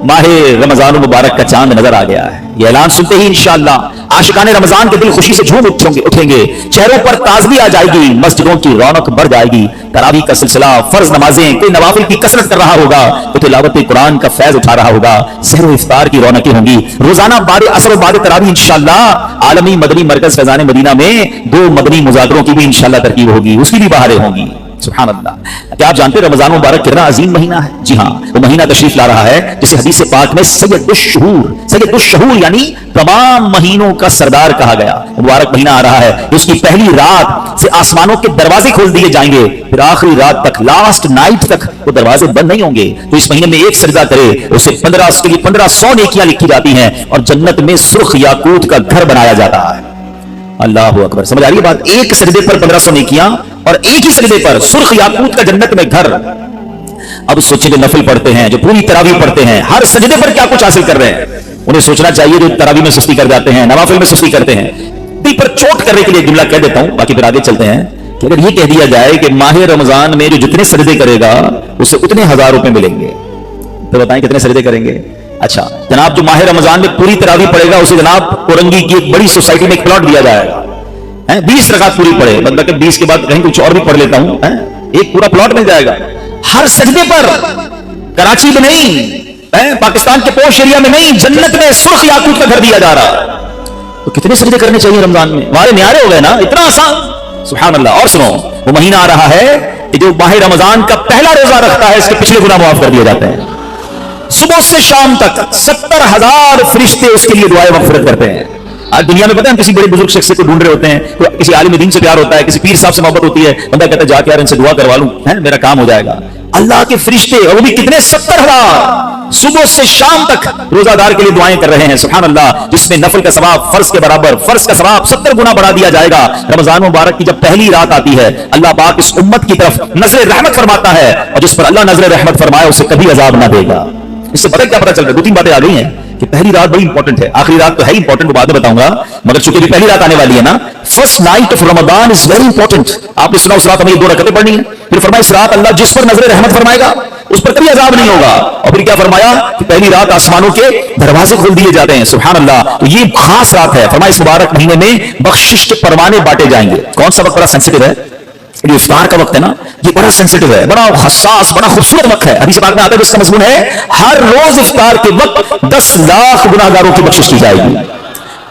माह रमजान मुबारक का चांद नजर आ गया है। ये ऐलान सुनते ही इंशाअल्लाह आशिकाने रमजान के दिल खुशी से झूम उठेंगे, चेहरों पर ताजगी आ जाएगी, मस्जिदों की रौनक बढ़ जाएगी। तरावी का सिलसिला, फर्ज नमाजें, कोई नवाफिल की कसरत कर रहा होगा, तो तिलावत कुरान का फैज उठा रहा होगा, सहर इफ्तार की रौनकें होंगी। रोजाना बाद असर बाद तरावी इंशाअल्लाह आलमी मदनी मरकज फैजान मदीना में 2 मदनी मुजाकरों की भी इंशाअल्लाह तरकीब होगी, उसकी भी बहारें होंगी। सुभान अल्लाह। क्या आप जानते हैं रमजान मुबारक कितना अजीम महीना है? जी हाँ, वो महीना तशरीफ ला रहा है जिसे हदीस पाक में सैयदुश्शहूर यानी तमाम महीनों का सरदार कहा गया। मुबारक महीना आ रहा है, उसकी पहली रात से आसमानों के दरवाजे खोल दिए जाएंगे, फिर आखिरी रात तक, लास्ट नाइट तक वो दरवाजे बंद नहीं होंगे। तो इस महीने में एक सजदा करे, उसे 1500 नेकियां लिखी जाती हैं और जन्नत में सुर्ख याकूत का घर बनाया जाता है। अल्लाह अकबर। समझ आ रही है बात? एक सजदे पर 1500 नेकियां और एक ही सजदे पर सुर्ख याकूत का जन्नत में घर। अब सोचिए जो नफिल पढ़ते हैं, जो पूरी तरावी पढ़ते हैं, हर सजदे पर क्या कुछ हासिल कर रहे हैं। उन्हें सोचना चाहिए जो तरावी में सुस्ती कर जाते हैं, नवाफिल में सुस्ती करते हैं। दिल पर चोट करने के लिए जुमला कह देता हूं, बाकी फिर आगे चलते हैं कि अगर ये कह दिया जाए कि माह रमजान में जो जितने सजदे करेगा उसे उतने 1000 रुपए मिलेंगे, तो बताएं कितने सजदे करेंगे? अच्छा जनाब, जो माह रमजान में पूरी तरावी पड़ेगा उसे जनाब औरंगी की एक बड़ी सोसाइटी में एक प्लॉट दिया जाएगा, 20 रकात पूरी पड़े, मतलब कि 20 के बाद कहीं कुछ और भी पढ़ लेता हूं, एक पूरा प्लॉट मिल जाएगा हर सजदे पर। कराची में नहीं, पाकिस्तान के पोश एरिया में नहीं, जन्नत में सुर्ख याकूत का घर दिया जा रहा। तो कितने सजदे करने चाहिए रमजान में? हमारे न्यारे हो गए ना, इतना आसान। सुभान अल्लाह। और सुनो, वो महीना आ रहा है कि जो माह रमजान का पहला रोजा रखता है इसके पिछले गुनाह माफ कर दिए जाते हैं। सुबह से शाम तक 70,000 फरिश्ते उसके लिए दुआएं मगफिरत करते हैं। आज दुनिया में पता है हम किसी बड़े बुजुर्ग शख्स को ढूंढ रहे होते हैं, तो किसी आलिम दीन से प्यार होता है, किसी पीर साहब से मोहब्बत होती है, बंदा कहता है जाके यार इनसे दुआ करवा लूं, मेरा काम हो जाएगा। अल्लाह के फरिश्ते, और वो भी कितने, 70,000 सुबह से शाम तक रोजादार के लिए दुआएं कर रहे हैं। सुभान अल्लाह। जिसमें नफल का सवाब फर्ज के बराबर, फर्ज का सवाब 70 गुना बढ़ा दिया जाएगा। रमजान मुबारक की जब पहली रात आती है, अल्लाह पाक इस उम्मत की तरफ नजर रहमत फरमाता है, और जिस पर अल्लाह नजर रहमत फरमाए उसे कभी अजाब ना देगा। इससे पता क्या पता चल रहा है? 2-3 बातें आ गई हैं कि पहली रात बड़ी इंपॉर्टेंट है, आखिरी रात तो है इंपॉर्टेंट, वो बाद में बताऊंगा, मगर चूंकि पहली रात आने वाली है ना, first night of Ramzan is very important. आपने सुना उस रात हमें 2 रकअतें पढ़नी है, फिर फरमाया इस रात अल्लाह जिस पर नजर रहमत फरमाएगा उस पर कभी अजाब नहीं होगा, और फिर क्या फरमाया कि पहली रात आसमानों के दरवाजे खोल दिए जाते हैं। सुभान अल्लाह। तो ये खास रात है। फरमाया इस मुबारक महीने में बख्शिश के परवाने बांटे जाएंगे। कौन सा वक्त बड़ा सेंसिटिव है? ये इफ्तार का वक्त है ना, ये बड़ा सेंसिटिव है, बड़ा हसास, बड़ा खूबसूरत वक्त है। हदीस पाक में आता है जिसका मज़मून है हर रोज इफ्तार के वक्त 10 लाख गुनाहगारों की बख्शिश की जाएगी।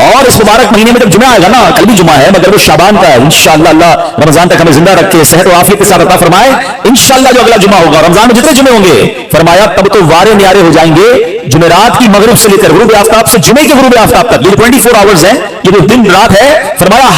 और इस मुबारक महीने में जब जुमा आएगा ना, कल भी जुमा है मगर वो शाबान का है, इंशाअल्लाह अल्लाह रमजान तक हमें जिंदा रखे, सेहत और आफियत के साथ अता फरमाए। इंशाअल्लाह जो अगला जुमा होगा, रमजान में जितने जुमे होंगे, फरमाया तब तो वारे न्यारे हो जाएंगे जुमेरात की मगरिब से लेकर गुरूब आफ्ताब से जुमे के गुरूब आफ्ताब तक। ये 24 आवर्स है, ये जो दिन रात है, फरमाया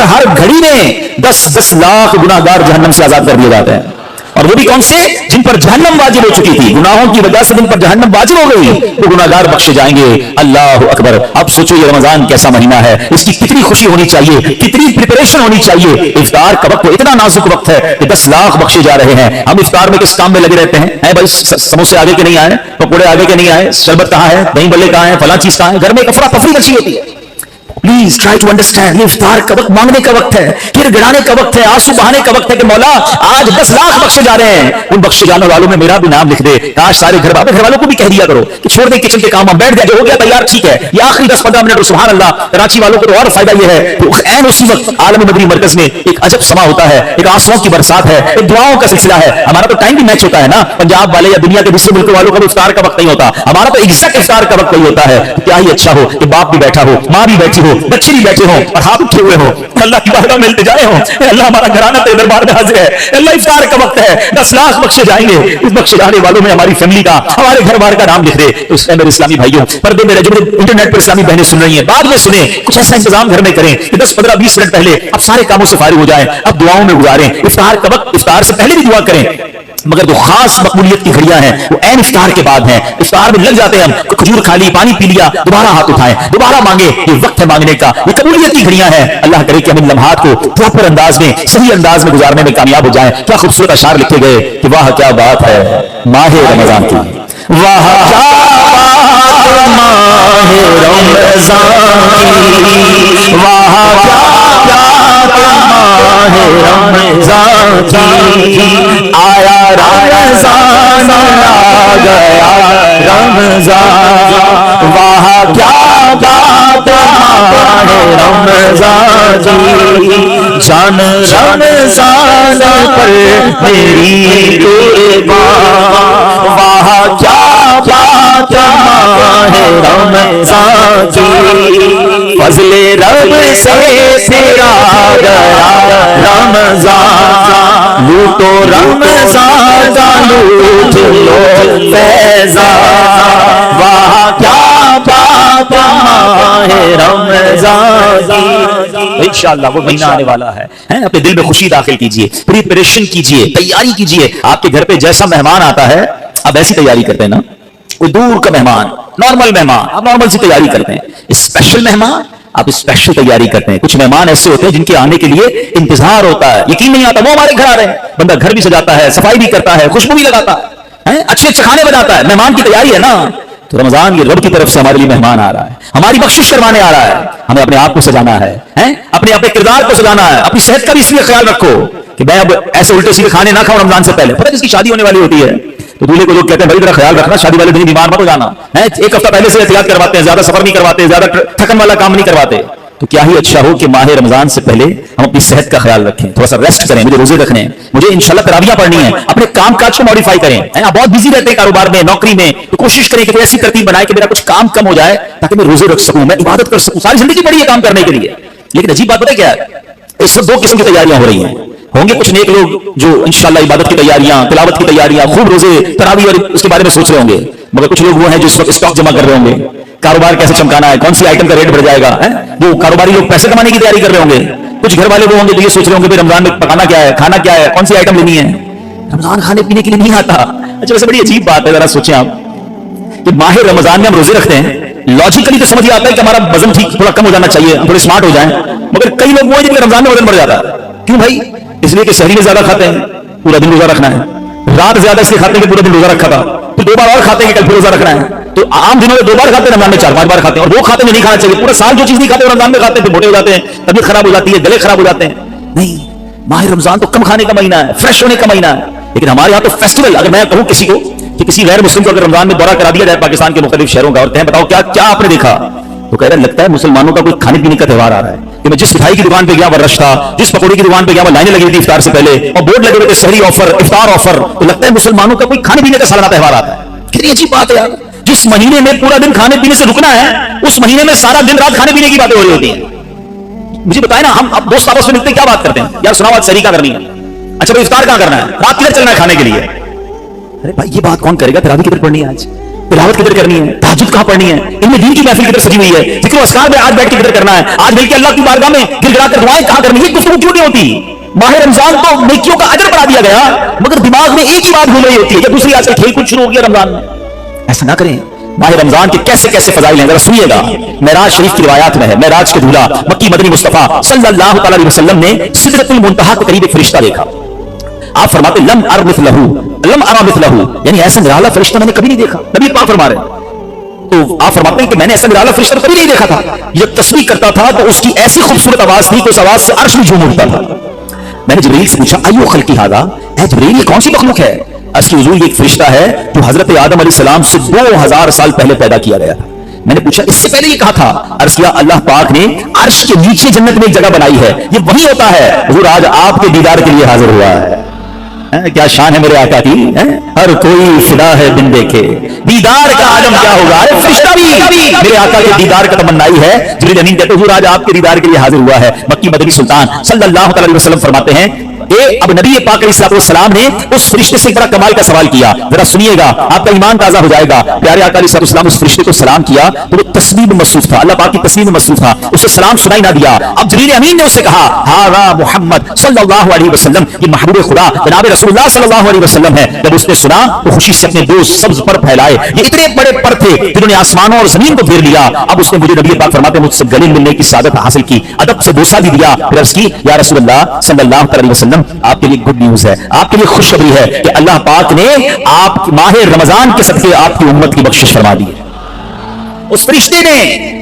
हर घड़ी में 10 लाख गुनाहगार जहन्नम से आजाद कर दिए जाते हैं। और वो भी कौन से? जिन पर जहन्नम वाजिब हो चुकी थी, गुनाहों की वजह से जिन पर जहन्नम वाजिब हो गई, वो गुनाहगार बख्शे जाएंगे। अल्लाह अकबर। अब सोचो ये रमजान कैसा महीना है, इसकी कितनी खुशी होनी चाहिए, कितनी प्रिपरेशन होनी चाहिए। इफ्तार का वक्त इतना नाजुक वक्त है कि 10 लाख बख्शे जा रहे हैं। हम इफ्तार में किस काम में लगे रहते हैं? भाई समोसे आगे के नहीं आए, पकौड़े आगे के नहीं आए, शरबत कहाँ है, दही बल्ले कहाँ है, फला चीज कहाँ है, घर में अफरा तफरी मची होती है। प्लीज ट्राई टू अंडरस्टैंड, ये इफ्तार का वक्त मांगने का वक्त है, गिड़गिड़ाने का वक्त है, आंसू बहाने का वक्त है कि मौला आज 10 लाख बख्शे जा रहे हैं, उन बख्शे जाने वालों में मेरा भी नाम लिख दे। काश सारे घर वालों को भी कह दिया करो कि छोड़ दे किचन के काम, बैठ गया, जो हो गया तैयार ठीक है, ये आखिरी 10-15 मिनट। सुभान अल्लाह। कराची वालों को तो और फायदा ये है कि ऐन उसी वक्त आलमी मदनी मरकज में एक अजब समा होता है, एक आंसुओं की बरसात है, एक दुआओं का सिलसिला है। हमारा तो टाइम भी मैच होता है ना, पंजाब वाले या दुनिया के दूसरे मुल्क वालों का इफ्तार का वक्त नहीं होता, हमारा तो एग्जैक्ट इफ्तार का वक्त वही होता है। तो क्या ही अच्छा हो कि बाप भी बैठा हो, माँ भी बैठी हो, बच्चे भी बैठे हो और हाथ उठे हुए हो, अल्लाह की बारगाह में इल्तिजाए हो, अल्लाह हमारा घराना तेरे दरबार में हाजिर है, अल्लाह इफ्तार का वक्त है, 10 लाख बख्शे जाएंगे। इस बख्शे जाने वालों में हमारी फैमिली का, हमारे घर बार का नाम लिख दे। तो मेरे इस्लामी भाइयों, पर्दे में जो इंटरनेट पर इस्लामी बहनें सुन रही हैं, बाद में सुने, कुछ ऐसा इंतजाम घर में करें कि 10-15-20 मिनट पहले अब सारे कामों से फारिग हो जाए, अब दुआओं में गुजारें। इफ्तार का वक्त, इफ्तार से पहले भी दुआ करें, मगर जो खास मकबूलियत की घड़ियां हैं वो ऐन इफ्तार के बाद हैं। इफ्तार में लग जाते हैं हम, खजूर खा ली, पानी पी लिया, दोबारा हाथ उठाएं, दोबारा मांगे, ये वक्त है मांगने का, ये कबूलियत की घड़ियां हैं। अल्लाह करे कि हम इन लम्हात को प्रॉपर अंदाज में, सही अंदाज में गुजारने में कामयाब हो जाएं। क्या खूबसूरत अशार लिखे गए कि वाह क्या बात है माह रमजान की, वाह क्या बात माह रमजान की, वाह क्या रमजान की, आया रमजान आ गया रमजान رمضان کی جان رمضان پر میری قربان واہ کیا بات ماہ رمضان کی فضل رب سے تیرا گیا رمضان لوٹو رمضان کا لوٹ لو فیضان واہ کیا بات ماہ رمضان کی۔ انشاءاللہ وہ مہینہ آنے والا ہے، اپنے دل میں خوشی داخل کیجئے، پریپریشن کیجئے، تیاری کیجئے۔ آپ کے گھر پہ جیسا مہمان آتا ہے آپ ایسی تیاری کرتے ہیں نا، کوئی دور کا مہمان، نارمل مہمان آپ نارمل سی تیاری کرتے ہیں، اسپیشل مہمان آپ اسپیشل تیاری کرتے ہیں۔ کچھ مہمان ایسے ہوتے ہیں جن کے آنے کے لیے انتظار ہوتا ہے، یقین نہیں آتا وہ ہمارے گھر آ رہے ہیں، بندہ گھر بھی سجاتا ہے، صفائی بھی کرتا ہے، خوشبو بھی لگاتا ہے، اچھے اچھے کھانے بناتا ہے، مہمان کی تیاری ہے نا۔ تو رمضان یہ رب کی طرف سے ہمارے لیے مہمان آ رہا ہے، ہماری بخشش کروانے آ رہا ہے، ہمیں اپنے آپ کو سجانا ہے، اپنے اپنے کردار کو سجانا ہے، اپنی صحت کا بھی اس لیے خیال رکھو کہ میں اب ایسے الٹے سیدھے کھانے نہ کھاؤں رمضان سے پہلے۔ پتہ جس کی شادی ہونے والی ہوتی ہے تو دولہے کو لوگ کہتے ہیں بھائی ذرا خیال رکھنا، شادی والے دن بیمار مت ہو جانا، ایک ہفتہ پہلے سے احتیاط کرواتے ہیں، زیادہ سفر نہیں کرواتے، زیادہ تھکن والا کام نہیں کرواتے۔ تو کیا ہی اچھا ہو کہ ماہ رمضان سے پہلے ہم اپنی صحت کا خیال رکھیں، تھوڑا سا ریسٹ کریں، مجھے روزے رکھنے ہیں، مجھے انشاءاللہ تراویح پڑھنی ہے، اپنے کام کاج کو ماڈیفائی کریں۔ آپ بہت بزی رہتے ہیں کاروبار میں، نوکری میں، تو کوشش کریں کہ کوئی ایسی ترتیب بنائے کہ میرا کچھ کام کم ہو جائے تاکہ میں روزے رکھ سکوں، میں عبادت کر سکوں۔ ساری زندگی پڑی ہے کام کرنے کے لیے، لیکن عجیب بات پتہ کیا ہے، اس وقت دو قسم کی تیاریاں ہو رہی ہیں۔ ہوں گے کچھ نیک لوگ جو انشاءاللہ عبادت کی تیاریاں، تلاوت کی تیاریاں، خوب روزے تراویح اور اس کے بارے میں سوچ رہے ہوں گے، مگر کچھ لوگ وہ ہیں جو اس وقت اسٹاک جمع کر رہے ہوں گے، کاروبار کیسے چمکانا ہے، کون سی آئٹم کا ریٹ بڑھ جائے گا، وہ کاروباری لوگ پیسے کمانے کی تیاری کر رہے ہوں گے۔ کچھ گھر والے وہ ہوں گے جو یہ سوچ رہے ہوں گے رمضان میں پکانا کیا ہے، کھانا کیا ہے، کون سی آئٹم لینی ہے۔ رمضان کھانے پینے کے لیے نہیں آتا۔ اچھا ویسے بڑی عجیب بات ہے، ذرا سوچیں آپ کہ ماہ رمضان میں ہم روزے رکھتے ہیں، لاجیکلی تو سمجھ ہی آتا ہے کہ ہمارا وزن ٹھیک تھوڑا کم ہو جانا چاہیے، ہم تھوڑے اسمارٹ ہو جائیں، مگر کئی لوگ وہ ہیں جن کے رمضان میں وزن بڑھ جاتا ہے۔ کیوں بھائی؟ اس لیے کہ شہری میں زیادہ کھاتے ہیں، پورا دن روزہ رکھنا ہے، رات زیادہ اس لیے کھاتے ہیں کہ پورا دن روزہ رکھا تھا، پھر 2 بار اور کھاتے ہیں کہ کل پھر روزہ رکھنا ہے۔ تو عام دنوں میں 2 بار کھاتے ہیں، رمضان میں 4-5 بار کھاتے ہیں، اور وہ کھاتے ہیں جو نہیں کھانا چاہیے۔ پورا سال جو چیز نہیں کھاتے رمضان میں کھاتے ہیں، پھر موٹے ہو جاتے ہیں، طبیعت خراب ہو جاتی ہے، گلے خراب ہو جاتے ہیں۔ نہیں، ماہ رمضان تو کم کھانے کا مہینہ ہے، فریش ہونے کا مہینہ ہے۔ لیکن ہمارے یہاں تو فیسٹیول، اگر میں کہوں کسی کو کہ کسی غیر مسلم کو اگر رمضان میں دورہ کرا دیا جائے پاکستان کے مختلف شہروں کا اور کہیں بتاؤ کیا کیا آپ نے دیکھا، تو کہہ رہا لگتا ہے مسلمانوں کا کوئی کھانے پینے کا تہوار آ رہا ہے۔ کہ میں جس مٹھائی کی دکان پہ گیا وہ رش تھا، جس پکوڑے کی دکان پہ گیا وہ لائنیں لگی تھی افطار سے پہلے، اور بورڈ لگے ہوئے تھے سحری آفر، افطار آفر، تو لگتا ہے مسلمانوں کا کوئی کھانے پینے کا سالانہ تہوار آتا ہے۔ کتنی عجیب بات ہے یار، جس مہینے میں پورا دن کھانے پینے سے رکنا ہے، اس مہینے میں سارا دن رات کھانے پینے کی باتیں ہو رہی ہوتی ہیں۔ مجھے بتائیں نا، ہم اب دوست آپس میں ملتے کیا بات کرتے ہیں؟ یار سنا بات سحری کہاں کرنی ہے، اچھا بھائی افطار کہاں کرنا ہے، رات کدھر چلنا ہے کھانے کے لیے۔ ارے بھائی یہ بات کون کرے گا؟ تراویح کدھر پڑھنی ہے، آج تلاوت کدھر کرنی ہے، تہجد کہاں پڑھنی ہے، ان میں دین کی محفل کدھر سجی ہوئی ہے، ذکر و اذکار میں آج بیٹھ کے کدھر کرنا ہے، آج مل کے اللہ کی بارگاہ میں گر گڑا کر دعائیں کہاں کرنی ہے، گفتگو کیوں نہیں ہوتی؟ ماہ رمضان تو نیکیوں کا اجر بڑھا دیا گیا، مگر دماغ میں ایک ہی بات گھوم رہی ہوتی ہے کہ دوسری آج کل کھیل کود شروع ہو گیا رمضان میں۔ ایسا نہ کریں۔ ماہ رمضان کے کیسے کیسے فضائل ہیں ذرا سنیے گا۔ معراج شریف کی روایات میں ہے، معراج کے دولہا مکی مدنی مصطفیٰ صلی اللہ تعالی علیہ وسلم نے سدرۃ المنتہا کے قریب ایک فرشتہ دیکھا۔ آپ فرماتے لم ار مثلہ، لم ارى مثلہ، یعنی ایسا نرالا فرشتہ میں نے کبھی نہیں دیکھا۔ نبی پاک فرما رہے ہیں، تو آپ فرماتے ہیں کہ میں نے ایسا نرالا فرشتہ کبھی نہیں دیکھا تھا، جب تسبیح کرتا تھا تو اس کی ایسی خوبصورت آواز تھی کہ اس آواز سے عرش میں جھوم اٹھتا تھا۔ میں نے جبریل سے پوچھا ایو خلقی ھذا، اے جبریل یہ کون سی مخلوق ہے؟ عرش کی حضور یہ ایک فرشتہ ہے جو حضرت آدم علیہ السلام سے 2000 سال پہلے پیدا کیا گیا تھا۔ میں نے پوچھا اس سے پہلے یہ کہا تھا؟ عرض کیا اللہ پاک نے عرش کے نیچے جنت میں ایک جگہ بنائی ہے، یہ وہی ہوتا ہے۔ حضور آج آپ کے دیدار کے لیے حاضر ہوا ہے۔ کیا شان ہے میرے آقا کی، ہر کوئی فدا ہے بن دیکھے، دیدار کا عالم کیا ہوگا۔ ارے فرشتہ بھی میرے آقا کے دیدار کا تمنائی ہے۔ جبریل امین کہتے حضور آج آپ کے دیدار کے لیے حاضر ہوا ہے۔ مکی مدنی سلطان صلی اللہ علیہ وسلم فرماتے ہیں اب نبی پاک علیہ السلام نے اس فرشتے سے ایک بڑا کمال کا سوال کیا، ذرا سنیے گا آپ کا ایمان تازہ ہو جائے گا۔ پیارے آقا علیہ السلام اس فرشتے کو سلام کیا تو وہ تسبیح میں مصروف تھا، اللہ پاک کی تسبیح میں مصروف تھا، اسے سلام سنائی نہ دیا۔ اب جبریل امین نے اسے کہا ہاذا محمد صلی اللہ علیہ وسلم، یہ محبوب خدا جناب رسول اللہ صلی اللہ علیہ وسلم ہے۔ جب اس نے سنا تو خوشی سے اپنے دو سبز پر پھیلائے، یہ اتنے بڑے پر تھے جنہوں نے آسمانوں اور زمین کو گھیر لیا۔ اب اس نے مجھے نبی پاک فرماتے مجھ سے گلے ملنے کی سعادت حاصل کی، ادب سے بوسہ بھی دیا، پھر عرض کی یا رسول اللہ صلی اللہ علیہ وسلم آپ کے لیے گڈ نیوز ہے، آپ کے لیے خوشخبری ہے کہ اللہ پاک نے آپ ماہ رمضان کے صدقے آپ کی امت کی بخشش فرما دی ہے۔ उस फरिश्ते ने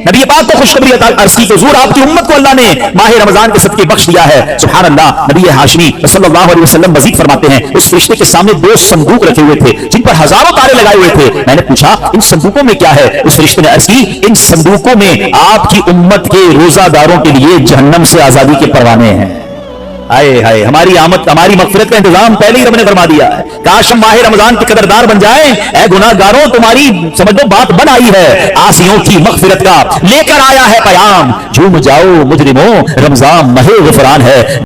नबी पाक को खुशखबरी अर्ज की, हुजूर आपकी उम्मत को अल्लाह ने माह रमजान के सदके बख्श दिया है। सुभान अल्लाह। नबी हाशमी सल्लल्लाहु अलैहि वसल्लम मजीद फरमाते हैं, उस फरिश्ते के सामने 2 संदूक रखे हुए थे जिन पर हजारों तारे लगाए हुए थे। मैंने पूछा इन संदूकों में क्या है? उस फरिश्ते ने अर्ज की, इन संदूकों में आपकी उम्मत के रोजादारों के लिए जहन्नम से आजादी के परवाने हैं। आए हाय, हमारी आमद, हमारी मगफिरत का इंतजाम पहले ही रब ने फरमा दिया है। काश हम माह रमजान के कदरदार बन जाएं। ऐ गुनाहगारों, तुम्हारी समझ लो बात बन आई है। आसियों की मगफिरत का लेकर आया है पैगाम, झूम जाओ मुजरिमों, रमजान महे गुफरान है।